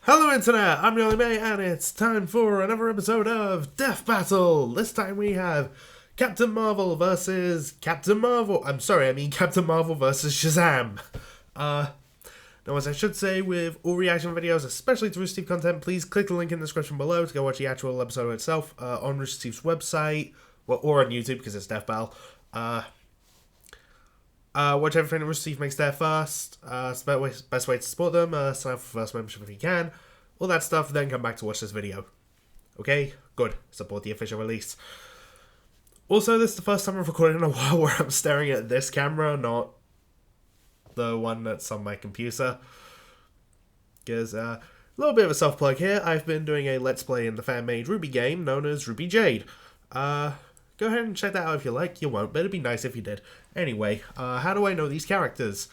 Hello Internet, I'm Yoli May, and it's time for another episode of Death Battle! This time we have Captain Marvel versus Captain Marvel. Captain Marvel versus Shazam. Now, as I should say, with all reaction videos, especially to Rooster Teeth content, please click the link in the description below to go watch the actual episode itself on Rooster Teeth's website, or on YouTube because it's Death Battle. Watch everything that Rooster Teeth makes there first. It's the best way to support them. Sign up for first membership if you can. All that stuff, then come back to watch this video. Okay? Good. Support the official release. Also, this is the first time I've recorded in a while where I'm staring at this camera, not the one that's on my computer. Because, a little bit of a self-plug here. I've been doing a Let's Play in the fan-made Ruby game known as Ruby Jade. Go ahead and check that out if you like. You won't, but it'd be nice if you did. Anyway, how do I know these characters?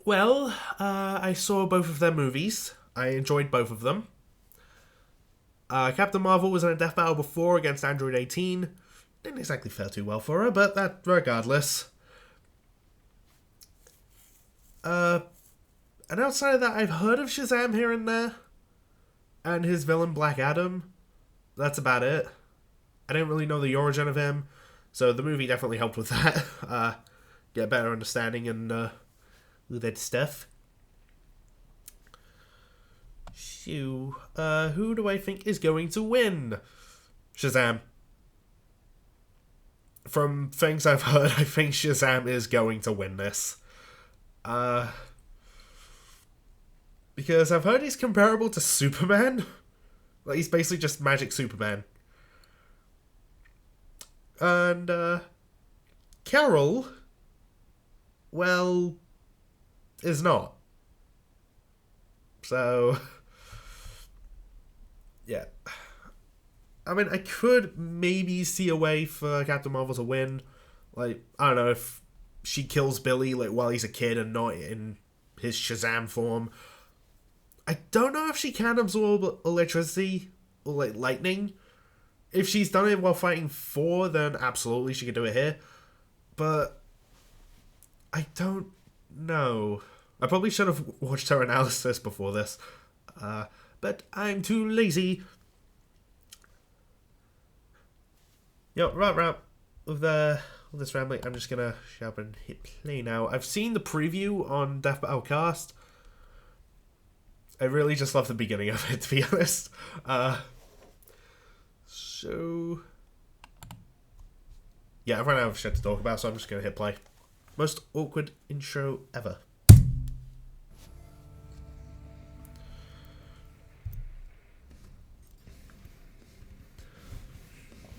Well, I saw both of their movies. I enjoyed both of them. Captain Marvel was in a death battle before against Android 18. Didn't exactly fare too well for her, but that regardless. And outside of that, I've heard of Shazam here and there. And his villain, Black Adam. That's about it. I didn't really know the origin of him, so the movie definitely helped with that. Get a better understanding and all that stuff. So, who do I think is going to win? Shazam. From things I've heard, I think Shazam is going to win this. Because I've heard he's comparable to Superman. Like, he's basically just Magic Superman. And, Carol, well, is not. So, yeah. I mean, I could maybe see a way for Captain Marvel to win. Like, I don't know, if she kills Billy, like, while he's a kid and not in his Shazam form. I don't know if she can absorb electricity or, like, lightning. If she's done it while fighting Thor, then absolutely she could do it here. But I don't know. I probably should have watched her analysis before this. But I'm too lazy. Yo, right. With this rambling, I'm just gonna shut up and hit play now. I've seen the preview on Death Battle Cast. I really just love the beginning of it, to be honest. So, yeah, I've run out of shit to talk about, so I'm just going to hit play. Most awkward intro ever.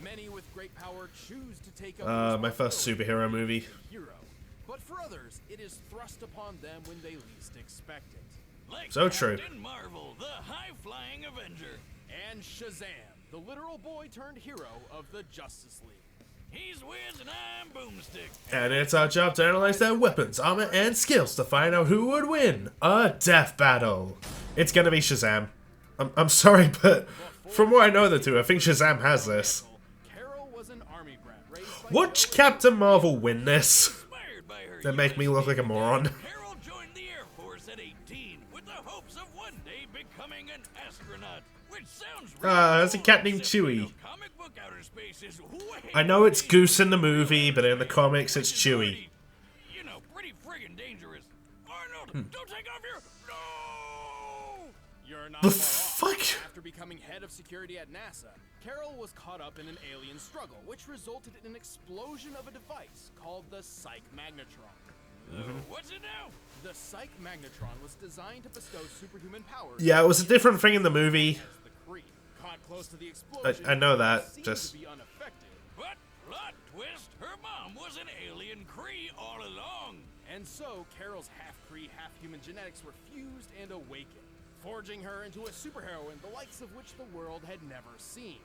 Many with great power choose to take up my first superhero movie. Hero. But for others, it is thrust upon them when they least expect it. Like So true. Captain Marvel, the high-flying Avenger. And Shazam, the literal boy turned hero of the Justice League. He's Wiz and I'm Boomstick. And it's our job to analyze their weapons, armor, and skills to find out who would win a death battle. It's gonna be Shazam. I'm sorry, but from what I know of the two, I think Shazam has this. Carol was an army brat raised by Watch Captain Marvel win this. Inspired by her That make me look like a moron. Carol joined the Air Force at 18 with the hopes of one day becoming an astronaut. Which sounds There's a cat named except Chewie. you know, comic book outer space is way I know it's Goose in the movie, but in the comics it's Chewie. You know, pretty friggin' dangerous. Arnold, don't take off your... No! You're not The far off. fuck? After becoming head of security at NASA, Carol was caught up in an alien struggle, which resulted in an explosion of a device called the Psych Magnetron. What's it now? The Psych Magnetron was designed to bestow superhuman powers. Yeah, it was a different thing in the movie. As the Kree. Caught close to the explosion, I know that, seemed just- to be unaffected. But, plot twist, her mom was an alien Kree all along. And so, Carol's half-Kree, half-human genetics were fused and awakened, forging her into a superheroine, the likes of which the world had never seen.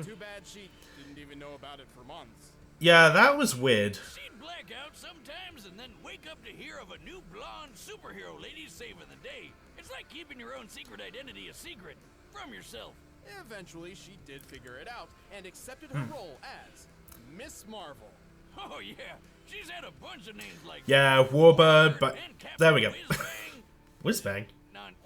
Too bad she didn't even know about it for months. Yeah, that was weird. She'd black out sometimes and then wake up to hear of a new blonde superhero lady saving the day. It's like keeping your own secret identity a secret from yourself. Eventually, she did figure it out and accepted her role as Miss Marvel. Oh yeah, she's had a bunch of names like Yeah, Warbird, but and Captain there we go. Whiz-Bang. Whiz-Bang?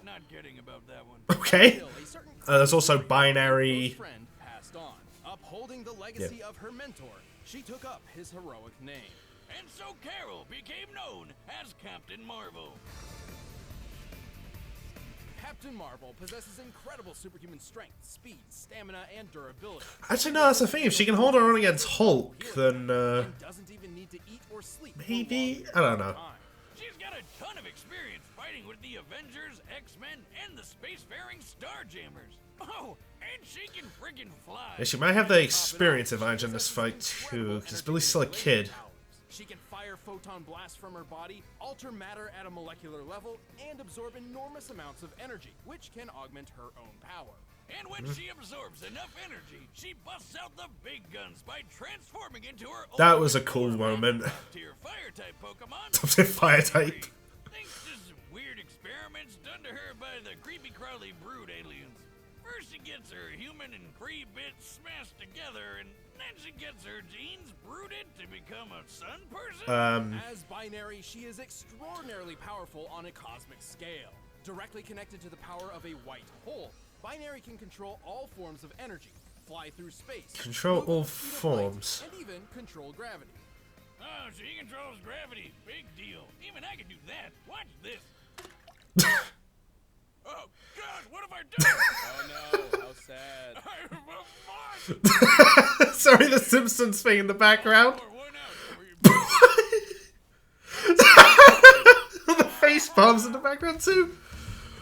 Not not kidding about that one. Okay. Still, a certain There's also close binary. friend passed on. Upholding the legacy of her mentor, she took up his heroic name. And so Carol became known as Captain Marvel. Captain Marvel possesses incredible superhuman strength, speed, stamina, and durability. Actually, no, that's the thing. If she can hold her own against Hulk, then And doesn't even need to eat or sleep for maybe? long I don't know. time. She's got a ton of experience fighting with the Avengers, X-Men, and the spacefaring Starjammers. Oh, and she can friggin' fly. Yeah, she might have the experience advantage in this fight too, because Billy's still a kid. She can fire photon blasts from her body, alter matter at a molecular level, and absorb enormous amounts of energy, which can augment her own power. And when she absorbs enough energy, she busts out the big guns by transforming into her That was a cool moment. tier fire type Pokemon. Top-tier fire type. Thanks to some weird experiments done to her by the creepy crawly brood aliens. First she gets her human and Kree bits smashed together, and then she gets her genes brooded to become a sun person. As binary, she is extraordinarily powerful on a cosmic scale. Directly connected to the power of a white hole, binary can control all forms of energy, fly through space, Control move all at the speed of light, forms. and even control gravity. Oh, she controls gravity. Big deal. Even I can do that. Watch this. Oh, God, what have I done? Oh no, how sad. I'm a monster. Sorry, the Simpsons thing in the background. Or one out. The face palms in the background too.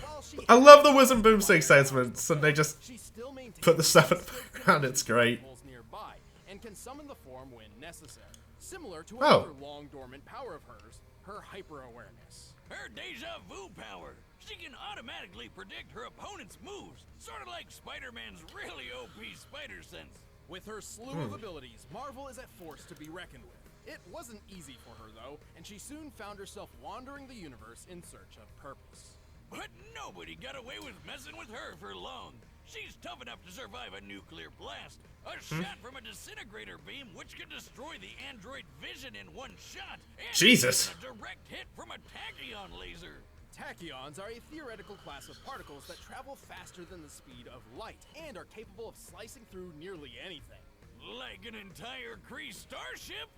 While she I love the Whiz and Boomstick segments, and they just she still maintains put the stuff in the skill background. It's great. holes nearby and can summon the form when necessary. Similar to Oh. another long dormant power of hers, her hyper-awareness. Her deja vu power. She can automatically predict her opponent's moves, sort of like Spider-Man's really OP spider sense. With her slew of abilities, Marvel is a force to be reckoned with. It wasn't easy for her though, and she soon found herself wandering the universe in search of purpose. But nobody got away with messing with her for long. She's tough enough to survive a nuclear blast, a shot from a disintegrator beam which can destroy the android vision in one shot, and Jesus. even a direct hit from a tachyon laser. Tachyons are a theoretical class of particles that travel faster than the speed of light and are capable of slicing through nearly anything. Like an entire Kree starship?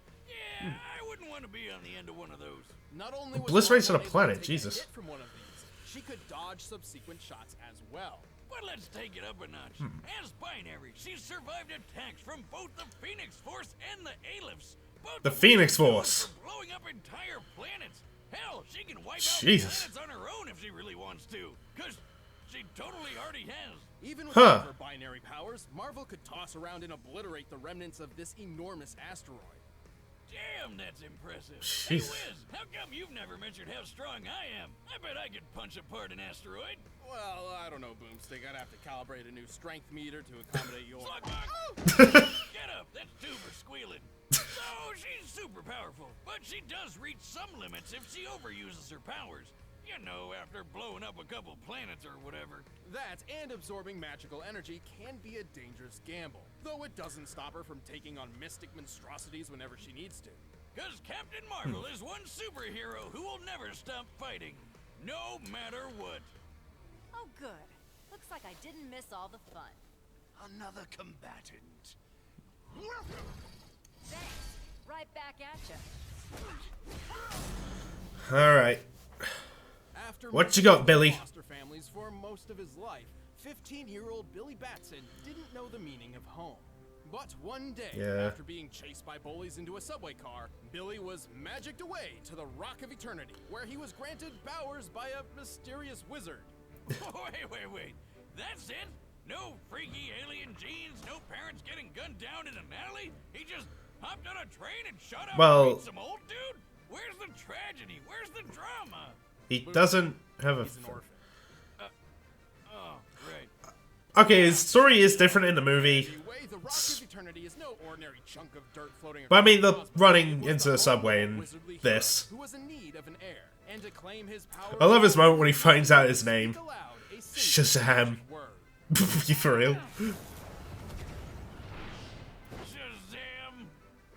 Yeah, I wouldn't want to be on the end of one of those. Not only was Obliterates Marvel on a able to planet, take Jesus. a hit from one of these, she could dodge subsequent shots as well. But let's take it up a notch. As binary, she's survived attacks from both the Phoenix Force and the Aleph. Both The of which Phoenix are known Force. for blowing up entire planets. Hell, she can wipe Jesus. out planets on her own if she really wants to. Cause she totally already has. Even Huh. without her binary powers, Marvel could toss around and obliterate the remnants of this enormous asteroid. Damn, that's impressive. Jesus. Hey, Wiz, how come you've never mentioned how strong I am? I bet I could punch apart an asteroid. Well, I don't know, Boomstick. I'd have to calibrate a new strength meter to accommodate your... Slugbox! Get up, that's two for squealing. So, she's super powerful, but she does reach some limits if she overuses her powers. You know, after blowing up a couple planets or whatever. That and absorbing magical energy can be a dangerous gamble, though it doesn't stop her from taking on mystic monstrosities whenever she needs to. Cause Captain Marvel is one superhero who will never stop fighting, no matter what. Oh, good. Looks like I didn't miss all the fun. Another combatant. Thanks. Right back at ya. Alright. After What you moving got, Billy? to foster families for most of his life, 15-year-old Billy Batson didn't know the meaning of home. But one day, Yeah. after being chased by bullies into a subway car, Billy was magicked away to the Rock of Eternity, where he was granted powers by a mysterious wizard. Wait. That's it? No freaky alien genes, no parents getting gunned down in an alley? He just hopped on a train and shot out Well- some old dude? Where's the tragedy? Where's the drama? He doesn't have a... He's an orphan. Oh, right. Okay, his story is different in the movie. Anyway, the Rock of Eternity is no ordinary chunk of dirt floating But I across mean, the cosmos. running It was into the home subway of a and wizardly this. hero who was in need of an heir, and to claim his power. I love his moment when he finds out his name. Speak aloud a single Shazam. word. You for real? Shazam!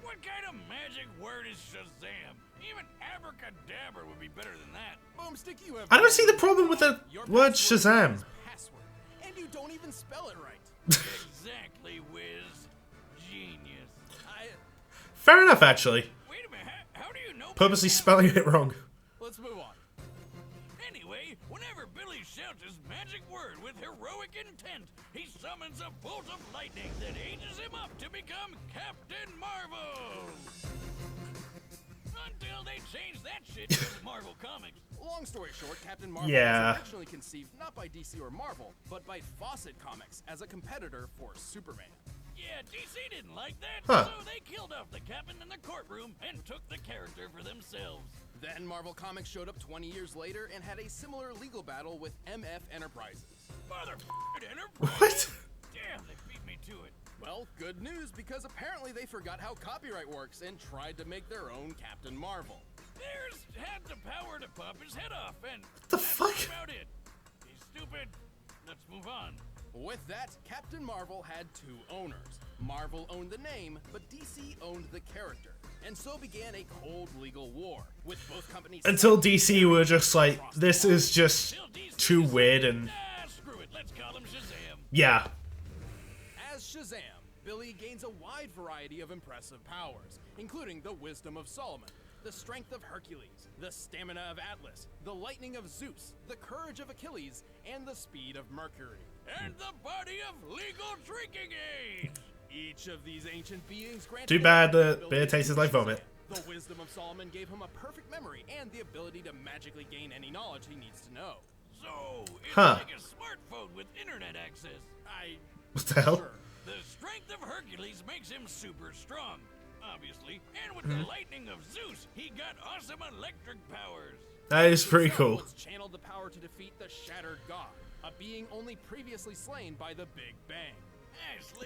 What kind of magic word is Shazam? Even abracadabra would be better than that. broomstick you have. I don't see the problem with the Your word password Shazam. is password, and you don't even spell it right. Exactly, Wiz. Genius. Fair enough, actually. Wait a minute, how do you know? Purposely spelling it wrong. Let's move on. Anyway, whenever Billy shouts his magic word with heroic intent, he summons a bolt of lightning that ages him up to become Captain Marvel. Until they change that shit to Marvel Comics. Long story short, Captain Marvel Yeah. was originally conceived not by DC or Marvel, but by Fawcett Comics as a competitor for Superman. Yeah, DC didn't like that, Huh. so they killed off the captain in the courtroom and took the character for themselves. Then Marvel Comics showed up 20 years later and had a similar legal battle with MF Enterprises. Motherfucking Enterprise! What? Damn, they beat me to it. Well, good news, because apparently they forgot how copyright works and tried to make their own Captain Marvel. Theirs had the power to pop his head off, and The that's fuck? about it. He's stupid. Let's move on. With that, Captain Marvel had two owners. Marvel owned the name, but DC owned the character. And so began a cold legal war, with both companies... Until DC were just like, this is just Till DC too decided, weird and screw it. Let's call him Shazam. yeah. As Shazam, Billy gains a wide variety of impressive powers, including the wisdom of Solomon, the strength of Hercules, the stamina of Atlas, the lightning of Zeus, the courage of Achilles, and the speed of Mercury. And the body of legal drinking age. Each of these ancient beings granted Too bad the ability beer to tastes like Shazam. vomit. The wisdom of Solomon gave him a perfect memory and the ability to magically gain any knowledge he needs to know. So, it's Huh. like a smartphone with internet access. What the hell? Sure. The strength of Hercules makes him super strong, obviously. And with the lightning of Zeus, he got awesome electric powers. That is pretty cool. Once channeled the power to defeat the Shattered God, a being only previously slain by the Big Bang.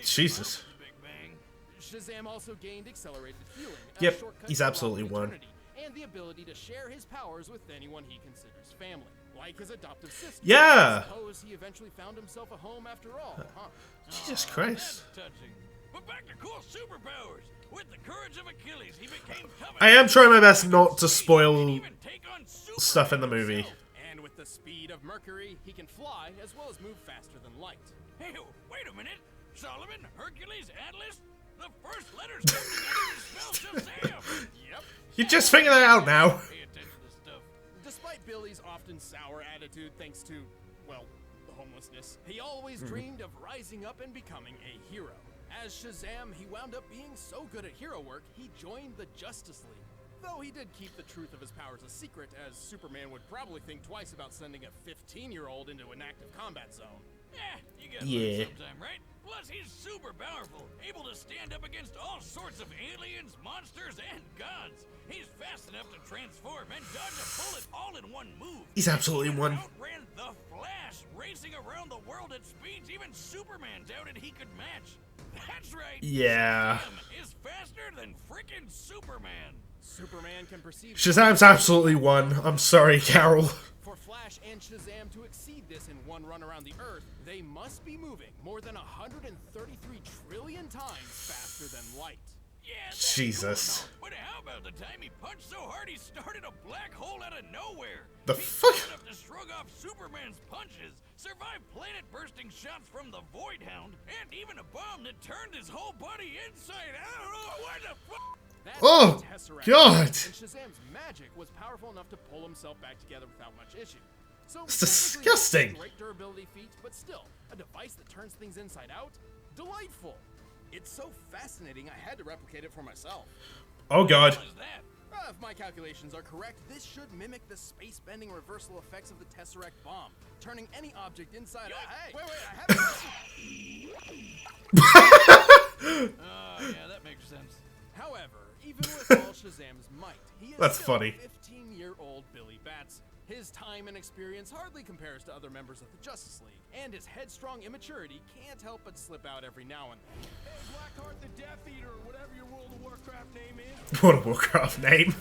Jesus. The Big Bang. Shazam also gained accelerated healing, a Yep, shortcut he's to absolutely Rock one. Eternity, and the ability to share his powers with anyone he considers family, like his adoptive sister. Yeah. I suppose he eventually found himself a home after all, huh? Jesus Christ. That's touching. But back to cool superpowers. With the courage of Achilles, he became tough. I am trying my best not to spoil Even take on stuff in the Superman movie. himself. And with the speed of Mercury, he can fly as well as move faster than light. Hey, wait a minute. Solomon, Hercules, Atlas? The first letters come together to spell Shazam. Yep. You just figured that out now. Pay attention to stuff. Despite Billy's often sour attitude thanks to, well, the homelessness, he always dreamed of rising up and becoming a hero. As Shazam, he wound up being so good at hero work, he joined the Justice League. Though he did keep the truth of his powers a secret, as Superman would probably think twice about sending a 15-year-old into an active combat zone. You gotta Yeah. learn sometime, right? Plus, he's super powerful, able to stand up against all sorts of aliens, monsters, and gods. He's fast enough to transform and dodge a bullet all in one move. He's absolutely He one. outran the Flash, racing around the world at speeds even Superman doubted he could match. That's right. Yeah. Shazam is faster than frickin' Superman. Superman can perceive... Shazam's absolutely one. I'm sorry, Carol. For Flash and Shazam to exceed this in one run around the Earth, they must be moving more than 133 trillion times faster than light. Yeah, that's Jesus. cool and all, but how about the time he punched so hard he started a black hole out of nowhere? The He's fuck? strong enough to shrug off Superman's punches, survive planet-bursting shots from the Void Hound, and even a bomb that turned his whole body inside out. Oh, what the fuck? That's Oh, the Tesseract. God. And Shazam's magic was powerful enough to pull himself back together without much issue. So It's technically, disgusting. it's a great durability feat, but still, a device that turns things inside out? Delightful. It's so fascinating I had to replicate it for myself. Oh god. What is that? If my calculations are correct, this should mimic the space-bending reversal effects of the Tesseract bomb, turning any object inside out. Hey, wait, I haven't... Oh, yeah, that makes sense. However, even with all Shazam's might, he is That's still funny. 15-year-old Billy Batson. His time and experience hardly compares to other members of the Justice League, and his headstrong immaturity can't help but slip out every now and then. Hey, Blackheart the Death Eater, or whatever your World of Warcraft name is. What a Warcraft name.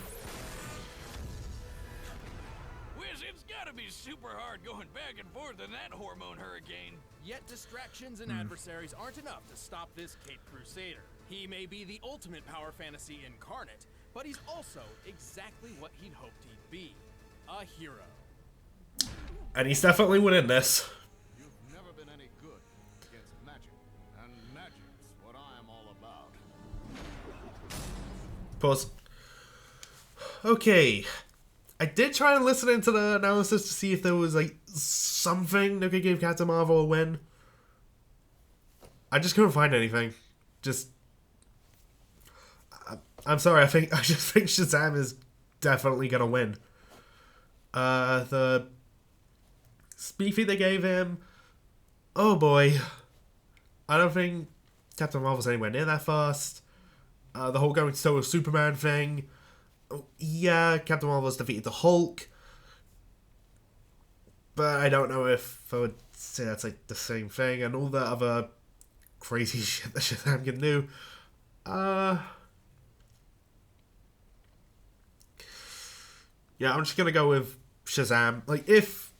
Wiz, it's gotta be super hard going back and forth in that hormone hurricane. Yet distractions and adversaries aren't enough to stop this Caped Crusader. He may be the ultimate power fantasy incarnate, but he's also exactly what he'd hoped he'd be. A hero. And he's definitely winning this. You've never been any good against magic, and magic's what I am all about. Pause. Okay. I did try and listen into the analysis to see if there was, like, something that could give Captain Marvel a win. I just couldn't find anything. Just... I'm sorry, I just think Shazam is definitely gonna win. The speed feat they gave him, oh boy. I don't think Captain Marvel's anywhere near that fast. The whole going to a Superman thing. Oh, yeah, Captain Marvel's defeated the Hulk. But I don't know if I would say that's like the same thing. And all the other crazy shit that Shazam can do. Yeah, I'm just gonna go with Shazam. Like, if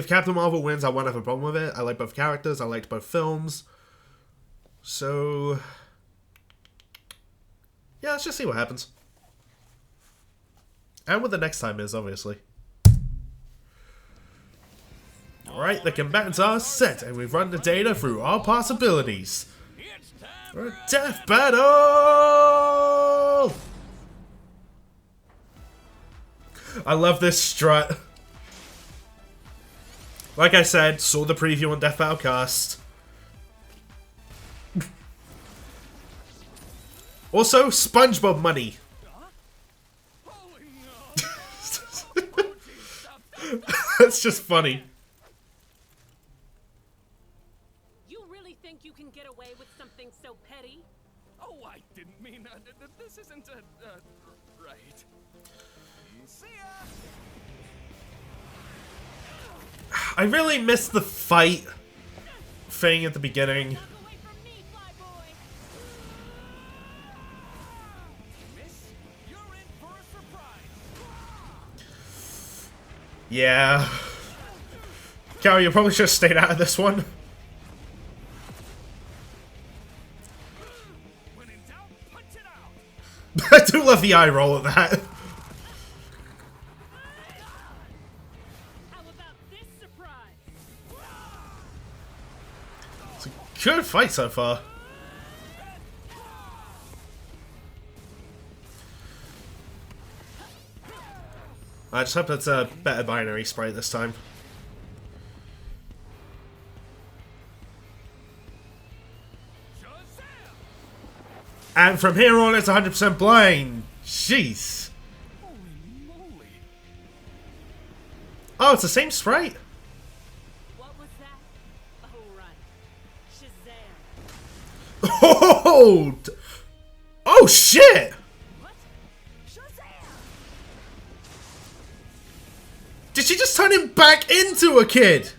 Captain Marvel wins, I won't have a problem with it. I like both characters. I liked both films. So, yeah, let's just see what happens. And what the next time is, obviously. Alright, the combatants are set, and we've run the data through all possibilities. For a death battle! I love this strut. Like I said, saw the preview on Death Battle Cast. Also, SpongeBob money. That's just funny. You really think you can get away with something so petty? Oh, I didn't mean this isn't right. See ya. I really missed the fight thing at the beginning. Walk away from me, Flyboy! Miss, you're in for a surprise. Yeah. Carol, you probably should have stayed out of this one. When in doubt, punch it out. I do love the eye roll at that. How about this surprise? It's a good fight so far. I just hope it's a better binary sprite this time. And from here on, it's 100% blind. Jeez. Holy moly. Oh, it's the same sprite? What was that? Oh, right. Shazam. Oh! Oh, shit! What? Shazam! Did she just turn him back into a kid?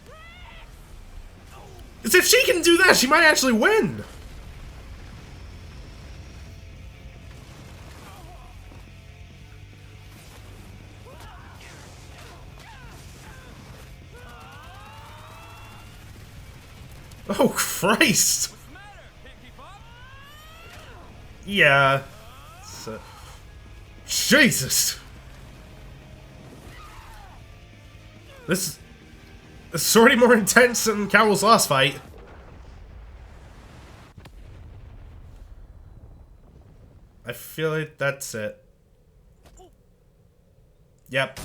As if she can do that, she might actually win. Oh, Christ! What's the matter, Hickey Bob? Yeah. So, Jesus! This is already more intense than Carol's last fight. I feel like that's it. Yep.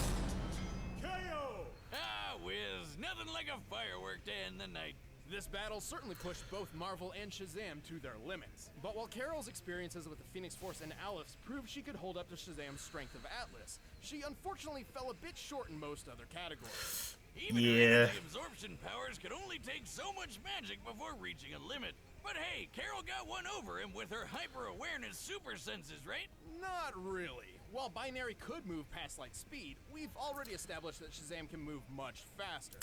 Ah, whiz. Nothing like a firework to end the night. This battle certainly pushed both Marvel and Shazam to their limits. But while Carol's experiences with the Phoenix Force and Aleph proved she could hold up to Shazam's strength of Atlas, she unfortunately fell a bit short in most other categories. Even Yeah. her energy absorption powers could only take so much magic before reaching a limit. But hey, Carol got one over him with her hyper-awareness super senses, right? Not really. While Binary could move past light speed, we've already established that Shazam can move much faster.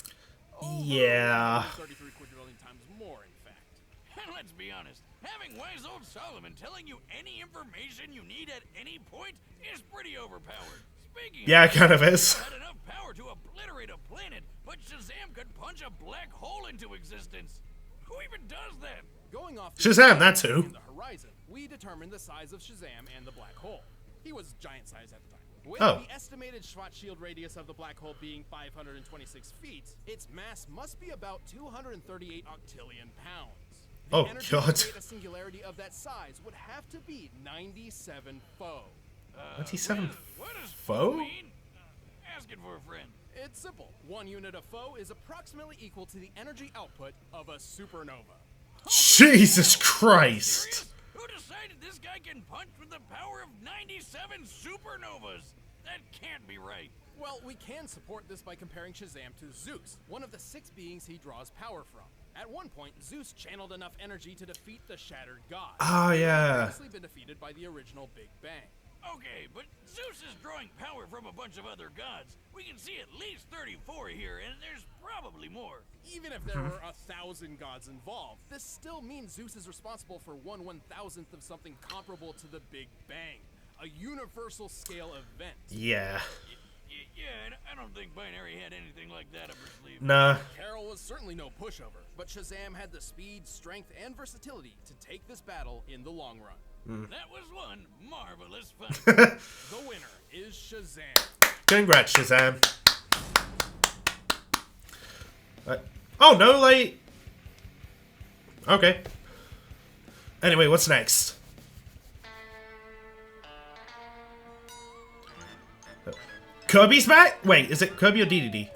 Yeah. 33 quadrillion times more, in fact. And let's be honest, having wise old Solomon telling you any information you need at any point is pretty overpowered. Speaking Yeah, of it kind of is. had enough power to obliterate a planet, but Shazam could punch a black hole into existence. Who even does that? Going off Shazam, that too. in the horizon, we determined the size of Shazam and the black hole. He was giant size at the time. With Oh. the estimated Schwarzschild radius of the black hole being 526 feet, its mass must be about 238 octillion pounds. The Oh, energy God. to create a singularity of that size would have to be 97 foe. 97 What does foe? mean? Asking for a friend. It's simple. 1 unit of foe is approximately equal to the energy output of a supernova. Jesus Christ! Serious? Who decided this guy can punch with the power of 97 supernovas? That can't be right. Well, we can support this by comparing Shazam to Zeus, one of the 6 beings he draws power from. At one point, Zeus channeled enough energy to defeat the Shattered God. Oh, yeah. Previously been defeated by the original Big Bang. Okay, but Zeus is drawing power from a bunch of other gods. We can see at least 34 here, and there's probably more. Even if there were 1,000 gods involved, this still means Zeus is responsible for 1/1000th of something comparable to the Big Bang, a universal scale event. Yeah. Yeah, and I don't think Binary had anything like that up her sleeve. Nah. Carol was certainly no pushover, but Shazam had the speed, strength, and versatility to take this battle in the long run. That was one marvelous fight. The winner is Shazam. Congrats, Shazam. Oh, no, like... Okay. Anyway, what's next? Kirby's back? Wait, is it Kirby or DDD?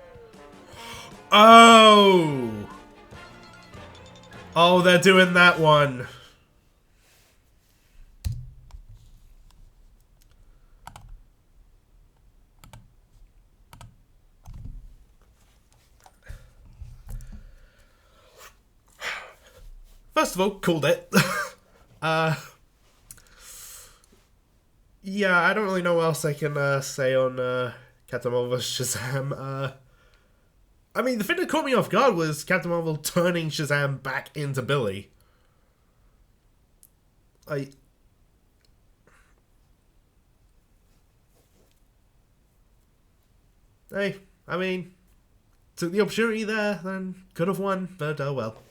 Oh! Oh, they're doing that one. First of all, called it. Yeah, I don't really know what else I can say on Captain Marvel vs. Shazam. I mean, the thing that caught me off guard was Captain Marvel turning Shazam back into Billy. Hey, I mean, took the opportunity there, then could have won, but oh well.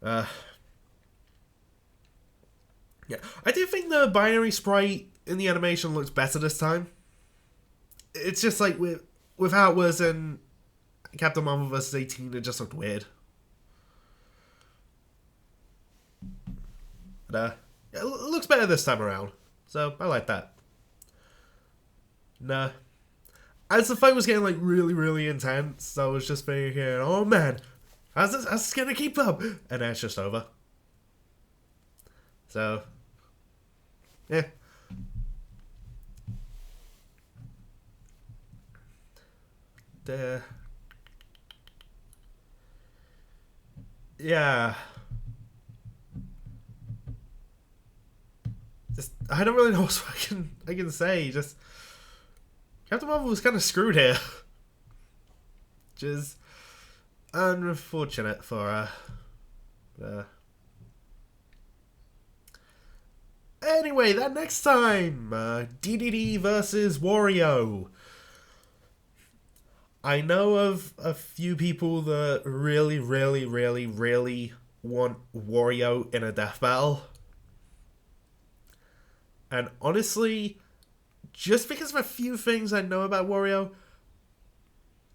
Yeah, I do think the binary sprite in the animation looks better this time. It's just like with how it was in Captain Marvel vs. 18, it just looked weird. But, it looks better this time around, so I like that. Nah. As the fight was getting like really, really intense, I was just thinking, oh man, how's this gonna keep up? And then it's just over. So, yeah. Yeah. Just, I don't really know what I can say. Just Captain Marvel was kind of screwed here, which is unfortunate for her. Anyway, that next time, DDD versus Wario. I know of a few people that really, really, really, really want Wario in a death battle. And honestly, just because of a few things I know about Wario,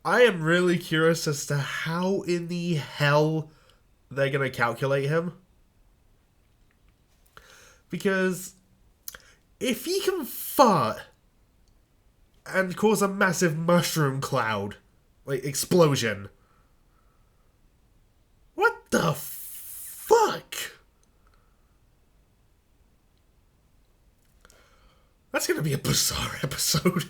I am really curious as to how in the hell they're going to calculate him. Because if he can fart and cause a massive mushroom cloud, like explosion, what the fuck? That's gonna be a bizarre episode.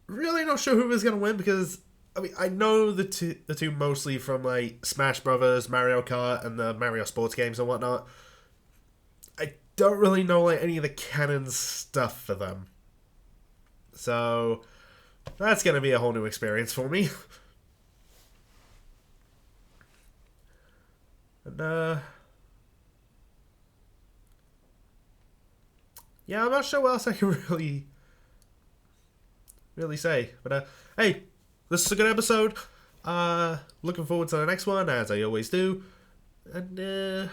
Really not sure who was gonna win because I mean I know the two mostly from like Smash Brothers, Mario Kart, and the Mario sports games and whatnot. I don't really know like any of the canon stuff for them, so that's gonna be a whole new experience for me. And yeah, I'm not sure what else I can really say. But hey, this is a good episode. Looking forward to the next one, as I always do. And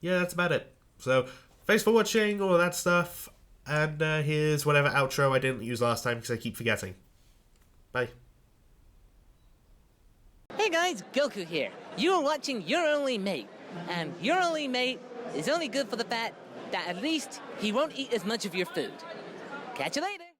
yeah, that's about it. So, thanks for watching, all that stuff, and here's whatever outro I didn't use last time because I keep forgetting. Bye. Hey guys, Goku here. You're watching Your Only Mate, and Your Only Mate is only good for the fact that at least he won't eat as much of your food. Catch you later!